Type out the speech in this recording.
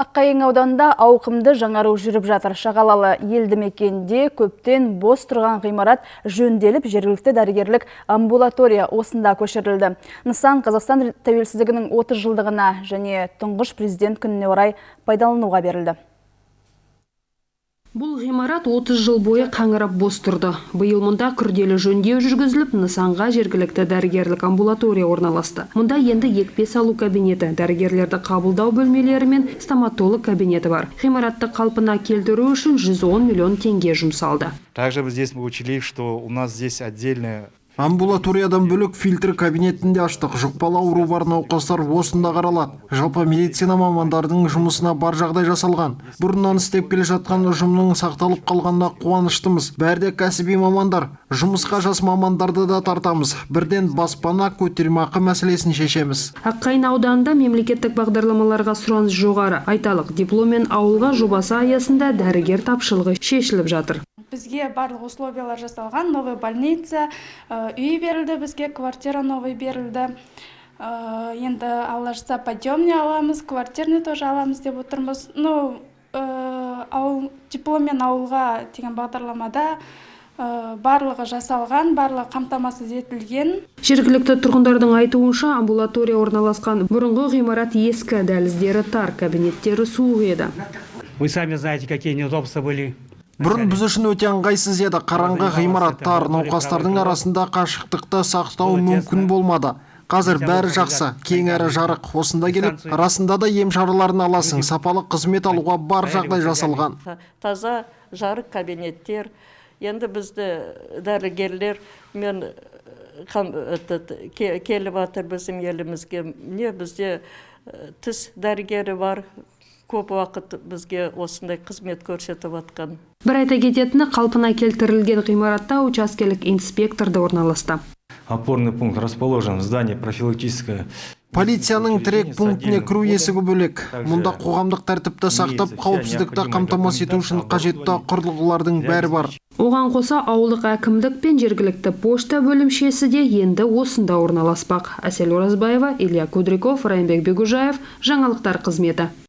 Аққайың ауданында ауқымды жаңару жүріп жатыр. Шағалалы елді мекенде көптен бос тұрған ғимарат жөнделіп, жергілікті дәрігерлік амбулатория осында көшірілді. Нысан Қазақстан тәуелсіздігінің 30 жылдығына және тұңғыш президент күніне орай пайдалануға берілді. Бұл ғимарат 30 жыл бойы қаңырап бос тұрды. Биыл мұнда күрделі жөндеу жүргізіліп, нысанға жергілікті дәрігерлік амбулатория орналасты. Мұнда енді екпе салу кабинеті, дәрігерлерді қабылдау бөлмелері мен стоматолог кабинеті бар. Ғимаратты қалпына келтіру үшін 110 миллион теңге жұмсалды. Также здесь мы учли, что у нас здесь отдельная амбулаториядан бөлек фильтр кабинетінде аштық. Жұқпалы ауру бар науқастар осында қаралады. Жалпы медицина мамандардың жұмысына бар жағдай жасалған. Бұрыннан істеп келе жатқан ұжымның сақталып қалғанына қуаныштымыз. Бәрде кәсіби мамандар. Жұмысқа жас мамандарды да тартамыз. Бірден баспана көтермақы мәселесін шешеміз. Аққайың ауданында мемлекеттік бағдарламаларға сұраныс жоғары. Айталық, дипломмен ауылға жобасы аясында дәрігер тапшылығы шешіліп жатыр. Бізге барлық условиялар жасалған, новый больница, үй берілді, бізге квартира новый берілді. Енді Алла жазса подъемный аламыз, квартирный тоже аламыз деп отырмыз. Дипломмен ауылға деген бағдарламада барлығы жасалған, барлығы қамтамасыз етілген. Жергілікті тұрғындардың айтуынша, амбулатория орналасқан бұрынғы ғимарат ескі, дәліздері тар, кабинеттері суық еді. Вы сами знаете, какие неудобства были. Бұрын біз үшін өте ыңғайсыз еді. Қараңғы ғимараттар, науқастардың арасында қашықтықты сақтау мүмкін болмады. Қазір бәрі жақсы, кең әрі жарық. Осында келіп, арасында да ем шараларын аласың, сапалы қызмет алуға бар жағдай жасалған. Таза жарық кабинеттер. Енді бізді дәрігерлер мен келіп атыр біздің елімізге. Бізде тіс дәрігері бар. Көп уақыт бізге осындай қызмет көрсетіп атқан. Бір айта кететіні, қалпына келтірілген ғимаратта учаскелік инспекторды орналасты. Опорный пункт расположен в здании профилактическое. Полицияның тірек пунктіне кіру есігі бөлек. Мұнда қоғамдық тәртіпті сақтап, қауіпсіздікті қамтамасыз ету үшін қажетті құрылғылардың бәрі бар. Оған қоса ауылдық әкімдік пен жергілікті пошта бөлімшесі де енді осында орналаспақ. Әсел Оразбаева, Илья Кудриков, Райымбек Бегужаев, жаңалықтар қызметі.